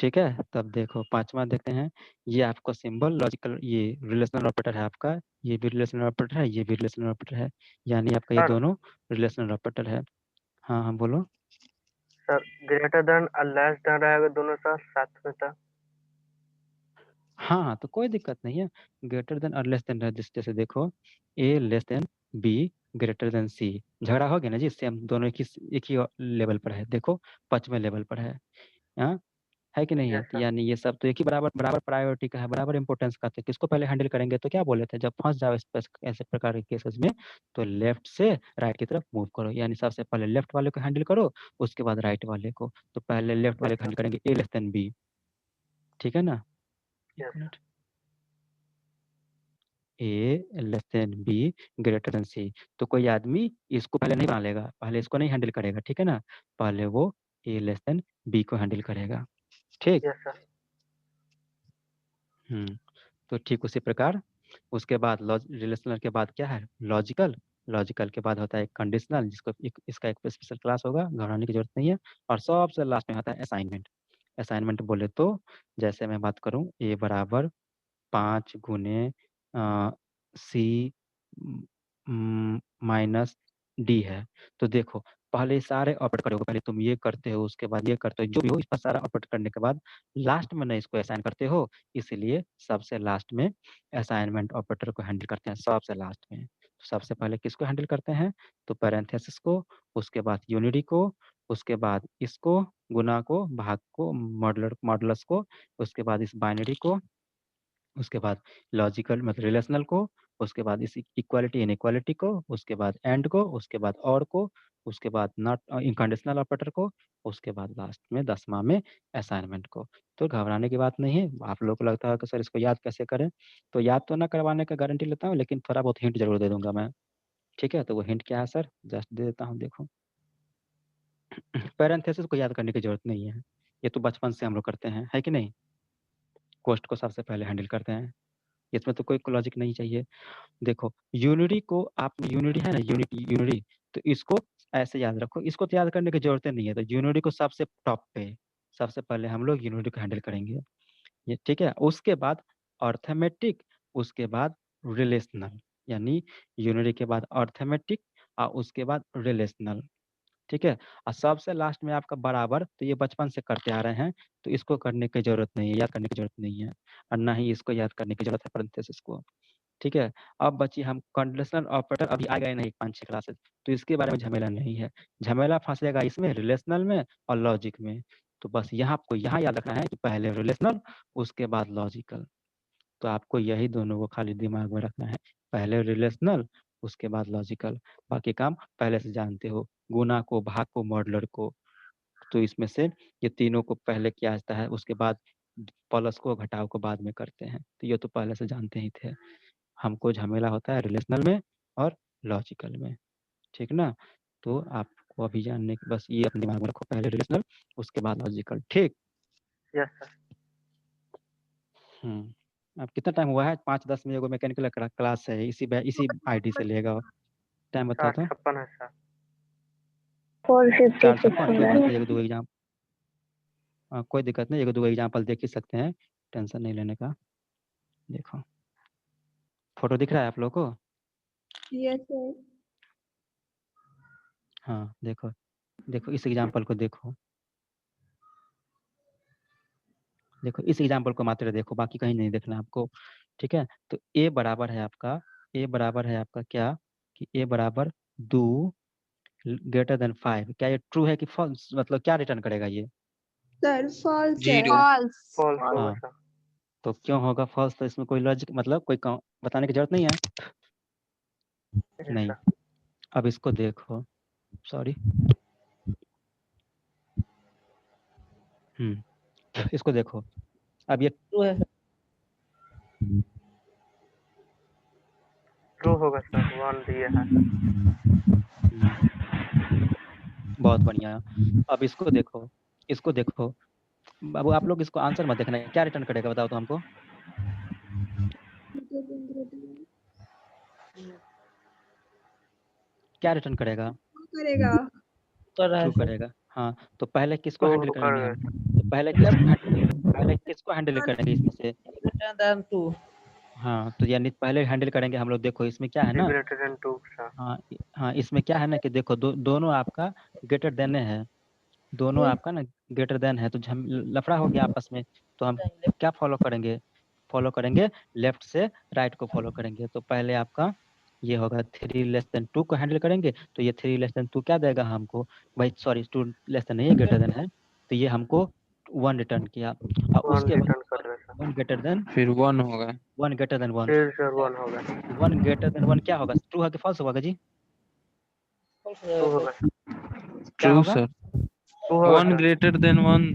ठीक है, तब देखो पांचवा देखते हैं। ये आपको सिंबल लॉजिकल, ये रिलेशनल ऑपरेटर है आपका, ये भी रिलेशनल ऑपरेटर है, ये भी रिलेशनल ऑपरेटर है, यानी आपका ये सर दोनों रिलेशनल ऑपरेटर है। हाँ हाँ बोलो। सर ग्रेटर देन और लेस देन रहेगा दोनों साथ में था। हाँ हाँ, तो कोई दिक्कत नहीं है। ग्रेटर देन और लेस देन, जैसे देखो A less than B greater than C, झगड़ा हो गया ना जी, सेम दोनों एक ही लेवल पर है, देखो 5वें लेवल पर है। हाँ है कि नहीं है? यस तो सर। यानी ये सब तो एक ही बराबर बराबर प्रायोरिटी का है, बराबर इंपॉर्टेंस का। तो किसको पहले हैंडल करेंगे? तो क्या बोले थे, जब फंस जाओ ऐसे प्रकार के केसेस में, तो लेफ्ट से राइट की तरफ मूव करो, यानी सबसे पहले लेफ्ट वाले को हैंडल करो, उसके बाद राइट वाले को। तो पहले लेफ्ट वाले को हैंडल करेंगे, ए लेस देन बी, ठीक है ना? एक yes minute, A less than B greater than C. तो कोई आदमी इसको पहले नहीं बना लेगा, पहले इसको नहीं हैंडल करेगा, ठीक है ना? पहले वो ए लेस देन बी को हैंडल करेगा, ठीक। Yes sir. तो ठीक उसी प्रकार उसके बाद रिलेशनल के बाद क्या है? लॉजिकल। लॉजिकल के बाद होता है कंडीशनल, जिसको इसका एक स्पेशल क्लास होगा, घबराने की जरूरत नहीं है। और सबसे लास्ट में होता है असाइनमेंट। असाइनमेंट बोले तो जैसे मैं बात करूं, ए बराबर 5 गुने सी माइनस डी है। तो देखो पहले सारे ऑपरेट करोगे, पहले तुम ये करते हो, उसके बाद ये करते हो, जो भी हो, इसका सारा ऑपरेट करने के बाद लास्ट में ना इसको असाइन करते हो, इसीलिए सबसे लास्ट में असाइनमेंट ऑपरेटर को हैंडल करते हैं, सबसे लास्ट में। तो सबसे पहले किसको हैंडल करते हैं? तो पैरेंथेसिस को, उसके बाद यूनिटी को, उसके बाद इसको, गुना को, भाग को, मॉडुलस को, उसके बाद इस बाइनरी को, उसके बाद लॉजिकल मतलब रिलेशनल को, उसके बाद इस इक्वालिटी इनइक्वालिटी को, उसके बाद एंड को, उसके बाद और को, उसके बाद नॉट इनकंडीशनल ऑपरेटर को, उसके बाद लास्ट में 10वां में असाइनमेंट को। तो घबराने की बात नहीं है। आप लोगों को लगता है कि सर इसको याद कैसे करें, तो याद तो ना करवाने का गारंटी लेता हूँ, लेकिन थोड़ा बहुत हिंट जरूर दे दूंगा मैं, ठीक है? तो वो हिंट क्या है सर, जस्ट दे देता हूँ, देखो। पैरेंथेसिस को याद करने की जरूरत नहीं है, ये तो बचपन से हम लोग करते हैं, है कि नहीं? कोष्ट को सबसे पहले हैंडल करते हैं, इसमें तो कोई लॉजिक नहीं चाहिए। देखो यूनिटी को आप, यूनिटी है ना, यूनिटी यूनिटी, तो इसको ऐसे याद रखो, इसको तो याद करने की जरूरत नहीं है। तो यूनिटी को सबसे टॉप पे, सबसे पहले हम लोग यूनिटी को हैंडल करेंगे, ये ठीक है। उसके बाद अर्थमेटिक, उसके बाद रिलेशनल, यानी यूनिटी के बाद अर्थमेटिक और उसके बाद रिलेशनल, ठीक है। और सबसे लास्ट में आपका बराबर, तो ये बचपन से करते आ रहे हैं, तो इसको करने की जरूरत नहीं है, याद करने की जरूरत नहीं है, और ना ही इसको याद करने की जरूरत है पैरेंथेसिस को, ठीक है। अब बची हम कंडीशनल ऑपरेटर, अभी आ गए नहीं 5-6 क्लासेस, तो इसके बारे में झमेला नहीं है। झमेला फंसेगा इसमें, रिलेशनल में और लॉजिक में। तो बस यहाँ आपको यहाँ याद रखना है कि पहले रिलेशनल, उसके बाद लॉजिकल। तो आपको यही दोनों को खाली दिमाग में रखना है, पहले रिलेशनल, उसके बाद लॉजिकल। बाकी काम पहले से जानते हो, गुना को, भाग को, मॉडुलर को। तो इसमें से ये तीनों को पहले किया जाता है, उसके बाद प्लस को, घटाव को बाद में करते हैं। तो ये तो पहले से जानते ही थे। हमको झमेला होता है रिलेशनल में और लॉजिकल में, ठीक ना? तो आपको अभी जानने की बस ये अपने दिमाग में रखो, पहले रिलेशनल, उसके बाद लॉजिकल, ठीक। Yes sir. अब कितना टाइम हुआ है? 5-10 में एगो मैकेनिकल क्लास है, इसी आईडी से लेगा, टाइम बता दो। 4:56 है सर। 4:56, कोई बात नहीं, एक दो एग्जाम, कोई दिक्कत नहीं, एक दो एग्जाम्पल देख ही सकते हैं, टेंशन नहीं लेने का। देखो फोटो दिख रहा है आप लोग को? Yes sir. हाँ देखो, देखो इस एग्जाम्पल को देखो, देखो इस एग्जाम्पल को मात्र देखो, बाकी कहीं नहीं देखना आपको, ठीक है। तो ए बराबर है आपका, ए बराबर है आपका क्या, कि ए बराबर 2 ग्रेटर देन 5। क्या ये ट्रू है कि फॉल्स, मतलब क्या रिटर्न करेगा ये? सर फॉल्स है। जीरो। फॉल्स। फॉल्स होगा हाँ, सर। तो क्यों होगा फॉल्स? तो इसमें कोई लॉजिक मतलब कोई बताने की जरूरत नहीं है, यस नहीं। सर। अब इसको देखो, सॉरी, इसको देखो, अब ये ट्रू है, ट्रू होगा सर, 1 दिया है। बहुत बढ़िया। अब इसको देखो, इसको देखो, बाबू आप लोग इसको आंसर मत देखना, क्या रिटर्न करेगा बताओ तो हमको, क्या रिटर्न करेगा? करेगा ट्रू करेगा। हाँ, तो पहले किसको तो हैंडल कर करेंगे गए हम? तो पहले किसको हैंडल करेंगे इसमें से? हाँ, तो यानी पहले हैंडल करेंगे हम लोग। देखो इसमें क्या है ना, ग्रेटर देन 2 सर। हाँ हाँ, इसमें क्या है ना कि देखो दोनों आपका ग्रेटर देन है, दोनों आपका ना ग्रेटर देन है, तो हम लफड़ा हो गया आपस में। तो हम क्या फॉलो करेंगे लेफ्ट से राइट को फॉलो करेंगे। तो पहले आपका ये होगा 3 <2 को हैंडल करेंगे, तो ये 3 <2 क्या देगा हमको? भाई सॉरी, 2 <, नहीं है, ग्रेटर देन है, तो ये हमको 1 रिटर्न किया। और 1 उसके बाद रिटर्न कर रहे सर। 1 ग्रेटर देन फिर 1 होगा। 1 ग्रेटर देन 1 फिर सर 1 होगा। 1 ग्रेटर देन 1 क्या होगा? ट्रू है कि फॉल्स होगा जी? 2 होगा सर। क्या ट्रू होगा? सर। 2 होगा 1 सर। ग्रेटर देन 1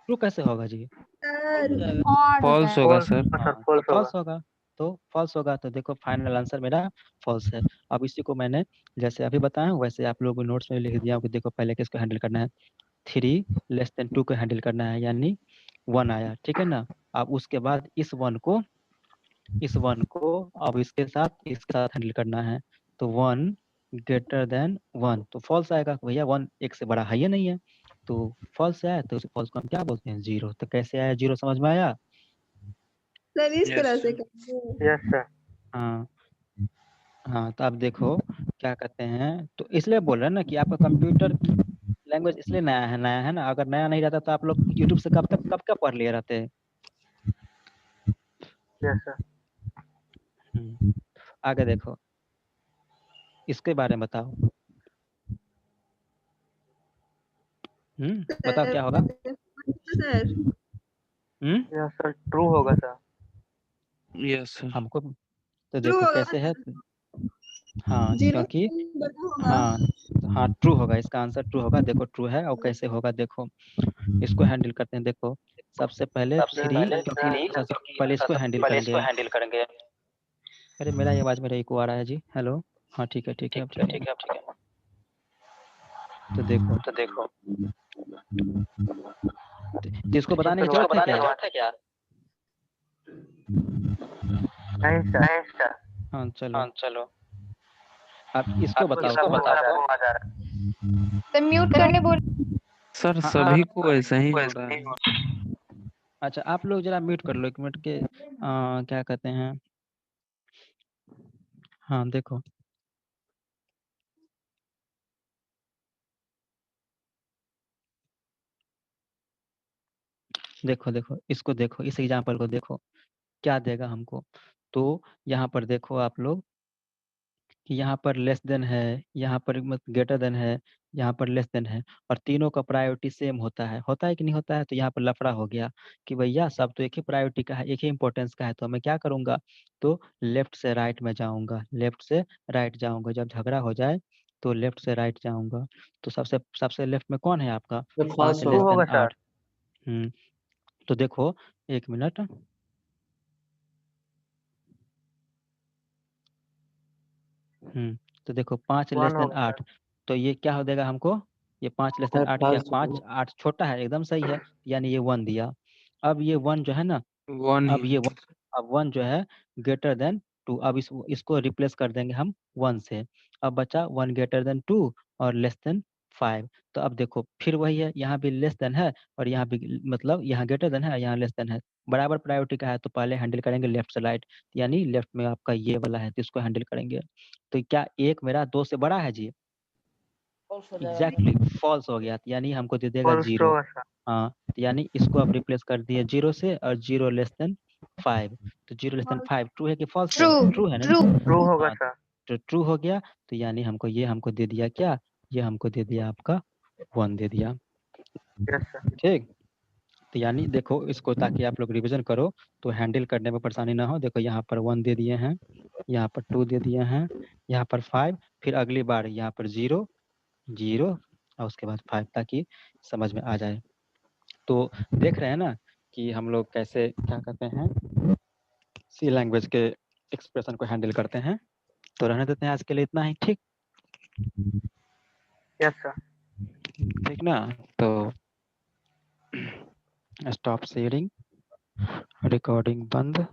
ट्रू कैसे होगा जी? सर ऑड फॉल्स होगा। होगा फॉल्स सर। सर, हाँ, तो फॉल्स होगा। फॉल्स होगा। तो फॉल्स होगा, तो देखो फाइनल आंसर मेरा फॉल्स है। अब इसी को मैंने जैसे अभी बताया वैसे आप लोगों को नोट्स में लिख दिया हूँ कि देखो पहले किसको हैंडल करना है, 3 <2 को हैंडल करना है, यानी 1 आया, ठीक है ना। अब उसके बाद इस वन को अब इसके साथ हैंडल करना है, तो 1 ग्रेटर देन 1, तो फॉल्स आएगा भैया, 1 1 से बड़ा है ही नहीं है, तो फॉल्स आया, तो उस फॉल्स को हम क्या बोलते हैं? 0। तो कैसे आया 0, समझ में आया? सर इस Yes, तरह से sir. करेंगे। Yes sir. हाँ हाँ, तो अब देखो क्या कहते हैं, तो इसलिए बोल रहे हैं ना कि आपका कंप्यूटर लैंग्वेज इसलिए नया है ना। अगर नया नहीं रहता तो आप लोग यूट्यूब से कब का पढ़ लिए रहते। Yes sir. आगे देखो, इसके बारे में बताओ। बताओ क्या होगा? सर यस सर, ट्रू होगा सर। Yes, sir. हमको तो ट्रू देखो होगा कैसे है। हाँ, 0 क्योंकि बड़ा होगा। हाँ ट्रू होगा, इसका आंसर ट्रू होगा। देखो ट्रू है, और कैसे होगा देखो, इसको हैंडल करते हैं। देखो सबसे पहले 3, क्योंकि सबसे पहले इसको हैंडल करेंगे। अरे मेरा ये आवाज मेरा इको आ रहा है जी। हेलो, हाँ ठीक है अब ठीक है। तो देखो तो इसको बताने की जरूरत है क्या? नहीं सर। हाँ चलो, अब इसको बताओ इसको तो। बताओ। तो म्यूट करने बोल। सर हाँ, सभी को ऐसा ही हो रहा है। अच्छा आप लोग जरा म्यूट कर लो 1 मिनट के, क्या कहते हैं, हाँ देखो इसको देखो, इस एग्जाम्पल को देखो क्या देगा हमको। तो यहाँ पर देखो आप लोग कि यहाँ पर लेस देन है, यहाँ पर ग्रेटर देन है, यहाँ पर लेस देन है, और तीनों का प्रायोरिटी सेम होता है कि नहीं होता है? तो यहाँ पर लफड़ा हो गया कि भैया सब तो एक ही प्रायोरिटी का है, एक ही इंपॉर्टेंस का है, तो मैं क्या करूंगा? तो लेफ्ट से राइट में जाऊंगा, जब झगड़ा हो जाए तो लेफ्ट से राइट जाऊंगा। तो सबसे लेफ्ट में कौन है आपका? 5 ट्रू लेस होगा देन सर। 8। तो देखो 1 मिनट, तो देखो 5 लेस 1 देन होगा 8, तो ये क्या हो देगा हमको? ये 5 लेस देन 8 क्या? 5 8 छोटा है, एकदम सही है, यानी ये 1 दिया। अब ये 1 जो है ना, 1 अब ही ये है। 1 अब 1 जो है ग्रेटर देन 2, अब इसको रिप्लेस कर देंगे हम 1 से। अब बचा 1 ग्रेटर देन 2 और लेस देन 5। तो अब देखो फिर वही है, यहाँ भी लेस देन है और यहाँ भी, मतलब यहाँ ग्रेटर देन है और यहाँ लेस देन है, बराबर प्रायोरिटी का है, तो पहले हैंडल करेंगे लेफ्ट से राइट, यानी लेफ्ट में आपका ये वाला है तो इसको हैंडल करेंगे। तो क्या 1 मेरा 2 से बड़ा है जी? एग्जैक्टली फॉल्स हो गया, यानी हमको दे देगा फॉल्स 0। होगा सर। हाँ, तो यानी इसको आप रिप्लेस कर दिए 0 से, और 0 लेस देन 5, तो 0 लेस देन 5 ट्रू है कि फॉल्स है? ट्रू ट्रू है ना? ट्रू होगा हाँ, सर। तो ट्रू हो गया, तो यानी हमको दे दिया क्या? ये हमको दे दिया आपका 1 दे दिया। Yes sir. ठीक, तो यानी देखो इसको, ताकि आप लोग रिवीजन करो तो हैंडल करने में परेशानी ना हो। देखो यहाँ पर 1 दे दिए हैं, यहाँ पर 2 दे दिए हैं, यहाँ पर 5, फिर अगली बार यहाँ पर 0 और उसके बाद 5, ताकि समझ में आ जाए। तो देख रहे हैं ना कि हम लोग कैसे क्या कहते हैं, सी लैंग्वेज के एक्सप्रेशन को हैंडल करते हैं। तो रहने देते हैं आज के लिए इतना ही, ठीक यस सर। ठीक ना। तो स्टॉप शेयरिंग, रिकॉर्डिंग बंद।